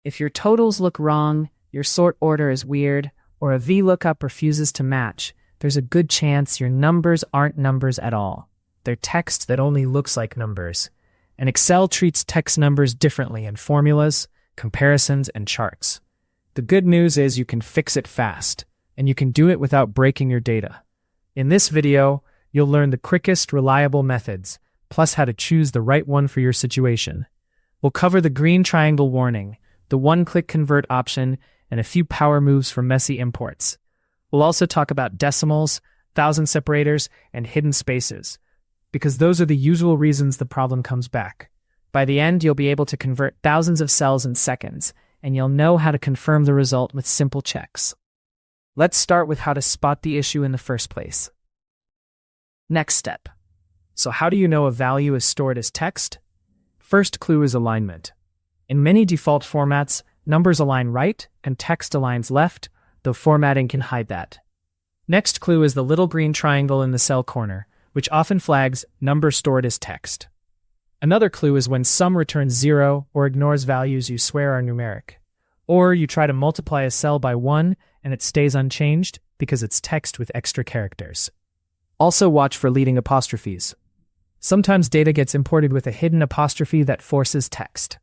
If your totals look wrong, your sort order is weird, or a VLOOKUP refuses to match, there's a good chance your numbers aren't numbers at all. They're text that only looks like numbers. And Excel treats text numbers differently in formulas, comparisons, and charts. The good news is you can fix it fast, and you can do it without breaking your data. In this video, you'll learn the quickest, reliable methods, plus how to choose the right one for your situation. We'll cover the green triangle warning, the one-click convert option, and a few power moves for messy imports. We'll also talk about decimals, thousand separators, and hidden spaces, because those are the usual reasons the problem comes back. By the end, you'll be able to convert thousands of cells in seconds, and you'll know how to confirm the result with simple checks. Let's start with how to spot the issue in the first place. Next step. So how do you know a value is stored as text? First clue is alignment. In many default formats, numbers align right and text aligns left, though formatting can hide that. Next clue is the little green triangle in the cell corner, which often flags number stored as text. Another clue is when sum returns 0 or ignores values you swear are numeric. Or you try to multiply a cell by 1 and it stays unchanged because it's text with extra characters. Also watch for leading apostrophes. Sometimes data gets imported with a hidden apostrophe that forces text.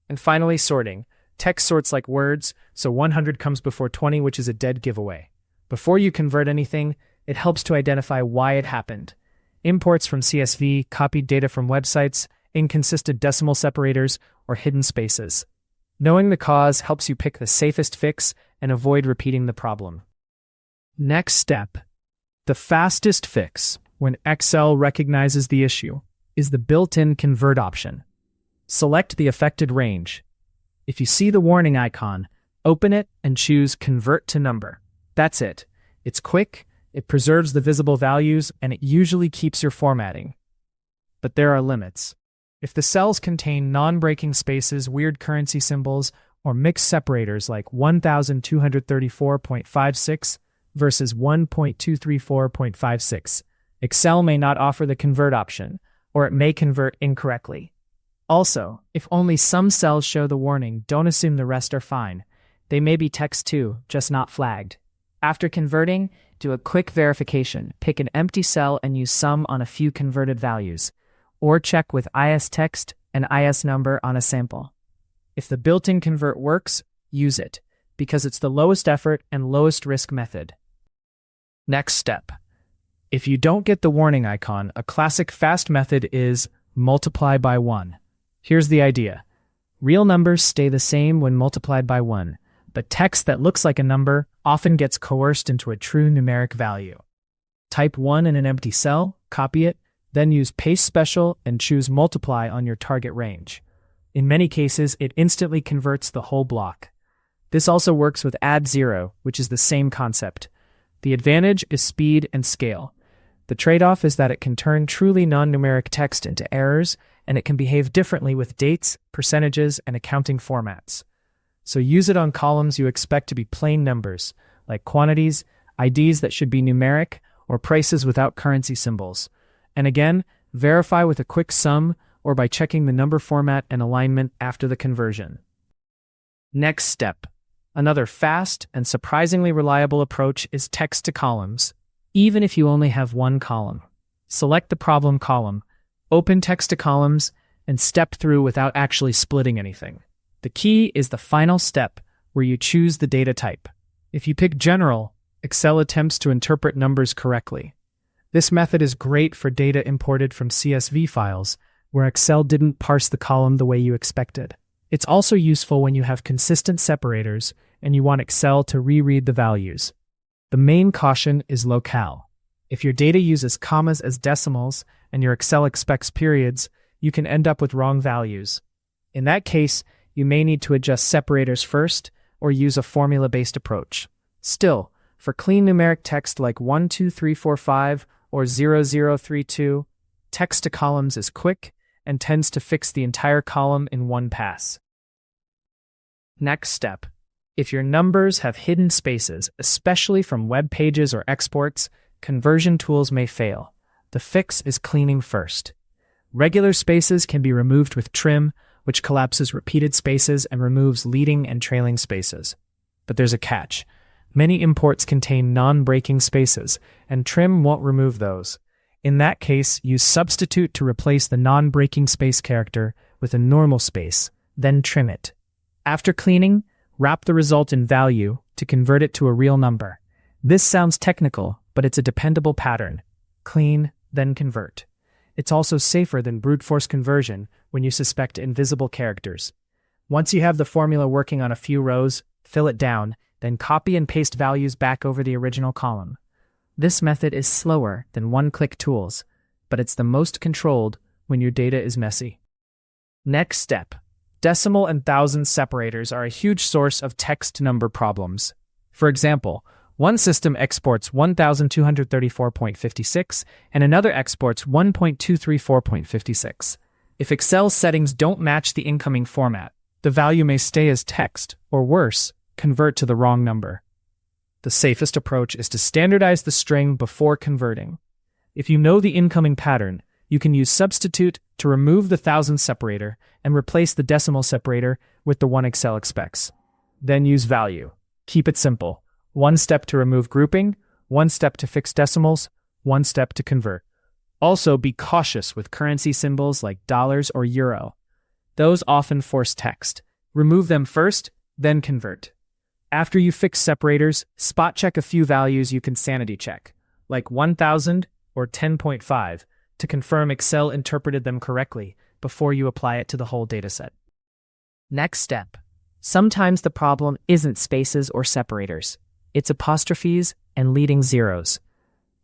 And finally, sorting. Text sorts like words, so 100 comes before 20, which is a dead giveaway. Before you convert anything, it helps to identify why it happened. Imports from CSV, copied data from websites, inconsistent decimal separators, or hidden spaces. Knowing the cause helps you pick the safest fix and avoid repeating the problem. Next step. The fastest fix, when Excel recognizes the issue, is the built-in convert option. Select the affected range. If you see the warning icon, open it and choose Convert to Number. That's it. It's quick, it preserves the visible values, and it usually keeps your formatting. But there are limits. If the cells contain non-breaking spaces, weird currency symbols, or mixed separators like 1234.56 versus 1.234.56, Excel may not offer the convert option, or it may convert incorrectly. Also, if only some cells show the warning, don't assume the rest are fine. They may be text too, just not flagged. After converting, do a quick verification. Pick an empty cell and use sum on a few converted values, or check with IS text and IS number on a sample. If the built-in convert works, use it, because it's the lowest effort and lowest risk method. Next step. If you don't get the warning icon, a classic fast method is multiply by 1. Here's the idea. Real numbers stay the same when multiplied by 1, but text that looks like a number often gets coerced into a true numeric value. Type 1 in an empty cell, copy it, then use paste special and choose multiply on your target range. In many cases, it instantly converts the whole block. This also works with add 0, which is the same concept. The advantage is speed and scale. The trade-off is that it can turn truly non-numeric text into errors, and it can behave differently with dates, percentages, and accounting formats. So use it on columns you expect to be plain numbers, like quantities, IDs that should be numeric, or prices without currency symbols. And again, verify with a quick sum or by checking the number format and alignment after the conversion. Next step. Another fast and surprisingly reliable approach is text to columns, even if you only have one column. Select the problem column, open text to columns, and step through without actually splitting anything. The key is the final step, where you choose the data type. If you pick General, Excel attempts to interpret numbers correctly. This method is great for data imported from CSV files, where Excel didn't parse the column the way you expected. It's also useful when you have consistent separators and you want Excel to reread the values. The main caution is locale. If your data uses commas as decimals and your Excel expects periods, you can end up with wrong values. In that case, you may need to adjust separators first or use a formula-based approach. Still, for clean numeric text like 12345 or 0032, text to columns is quick and tends to fix the entire column in one pass. Next step. If your numbers have hidden spaces, especially from web pages or exports, conversion tools may fail. The fix is cleaning first. Regular spaces can be removed with trim, which collapses repeated spaces and removes leading and trailing spaces. But there's a catch. Many imports contain non-breaking spaces, and trim won't remove those. In that case, use substitute to replace the non-breaking space character with a normal space, then trim it. After cleaning, wrap the result in value to convert it to a real number. This sounds technical, but it's a dependable pattern. Clean, then convert. It's also safer than brute force conversion when you suspect invisible characters. Once you have the formula working on a few rows, fill it down, then copy and paste values back over the original column. This method is slower than one-click tools, but it's the most controlled when your data is messy. Next step. Decimal and thousand separators are a huge source of text-to-number problems. For example, one system exports 1234.56 and another exports 1.234.56. If Excel's settings don't match the incoming format, the value may stay as text, or worse, convert to the wrong number. The safest approach is to standardize the string before converting. If you know the incoming pattern, you can use substitute to remove the thousand separator and replace the decimal separator with the one Excel expects. Then use value. Keep it simple. One step to remove grouping, one step to fix decimals, one step to convert. Also, be cautious with currency symbols like dollars or euro. Those often force text. Remove them first, then convert. After you fix separators, spot check a few values you can sanity check, like 1000 or 10.5, to confirm Excel interpreted them correctly before you apply it to the whole dataset. Next step. Sometimes the problem isn't spaces or separators. It's apostrophes and leading zeros.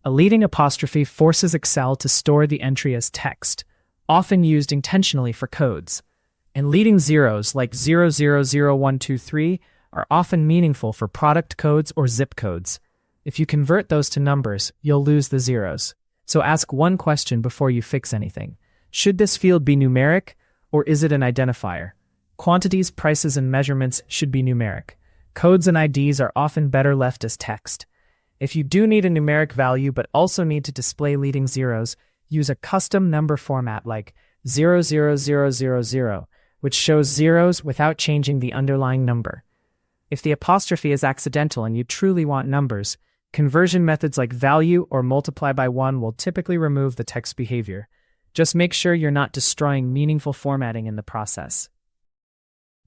A leading apostrophe forces Excel to store the entry as text, often used intentionally for codes. And leading zeros like 000123 are often meaningful for product codes or zip codes. If you convert those to numbers, you'll lose the zeros. So ask one question before you fix anything. Should this field be numeric, or is it an identifier? Quantities, prices, and measurements should be numeric. Codes and IDs are often better left as text. If you do need a numeric value but also need to display leading zeros, use a custom number format like 00000, which shows zeros without changing the underlying number. If the apostrophe is accidental and you truly want numbers, conversion methods like value or multiply by 1 will typically remove the text behavior. Just make sure you're not destroying meaningful formatting in the process.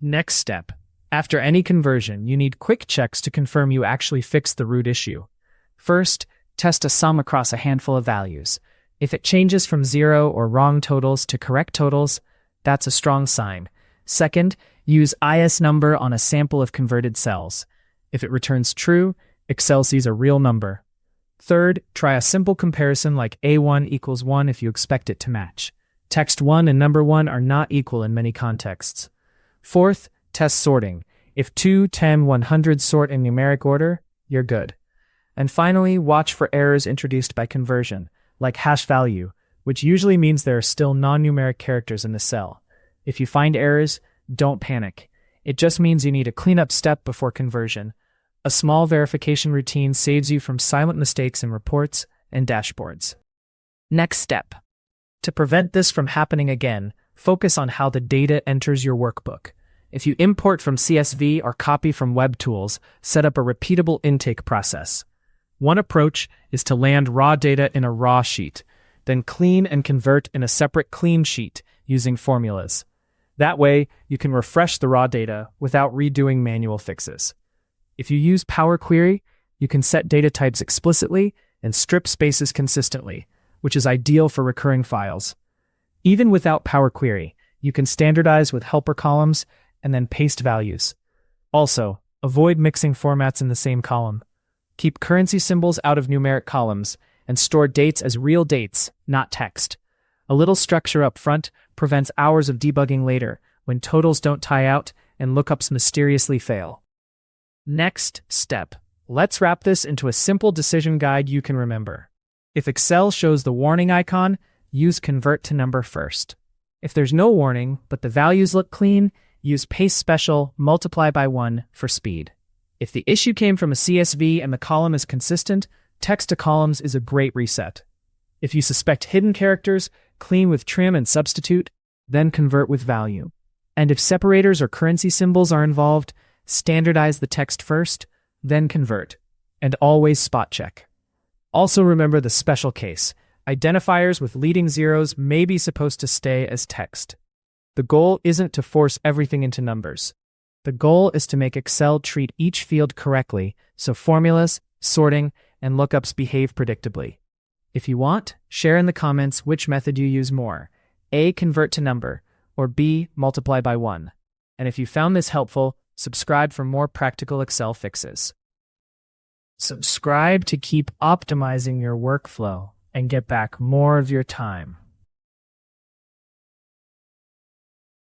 Next step. After any conversion, you need quick checks to confirm you actually fixed the root issue. First, test a sum across a handful of values. If it changes from 0 or wrong totals to correct totals, that's a strong sign. Second, use IS number on a sample of converted cells. If it returns true, Excel sees a real number. Third, try a simple comparison like A1 equals 1 if you expect it to match. Text 1 and number 1 are not equal in many contexts. Fourth, test sorting. If 2, 10, 100 sort in numeric order, you're good. And finally, watch for errors introduced by conversion, like hash value, which usually means there are still non-numeric characters in the cell. If you find errors, don't panic. It just means you need a cleanup step before conversion. A small verification routine saves you from silent mistakes in reports and dashboards. Next step. To prevent this from happening again, focus on how the data enters your workbook. If you import from CSV or copy from web tools, set up a repeatable intake process. One approach is to land raw data in a raw sheet, then clean and convert in a separate clean sheet using formulas. That way, you can refresh the raw data without redoing manual fixes. If you use Power Query, you can set data types explicitly and strip spaces consistently, which is ideal for recurring files. Even without Power Query, you can standardize with helper columns and then paste values. Also, avoid mixing formats in the same column. Keep currency symbols out of numeric columns and store dates as real dates, not text. A little structure up front prevents hours of debugging later when totals don't tie out and lookups mysteriously fail. Next step. Let's wrap this into a simple decision guide you can remember. If Excel shows the warning icon, use convert to number first. If there's no warning, but the values look clean, use paste special multiply by 1 for speed. If the issue came from a CSV and the column is consistent, text to columns is a great reset. If you suspect hidden characters, clean with trim and substitute, then convert with value. And if separators or currency symbols are involved, standardize the text first, then convert, and always spot check. Also remember the special case. Identifiers with leading zeros may be supposed to stay as text. The goal isn't to force everything into numbers. The goal is to make Excel treat each field correctly so formulas, sorting, and lookups behave predictably. If you want, share in the comments which method you use more: A. Convert to number, or B. Multiply by 1. And if you found this helpful, subscribe for more practical Excel fixes. Subscribe to keep optimizing your workflow and get back more of your time.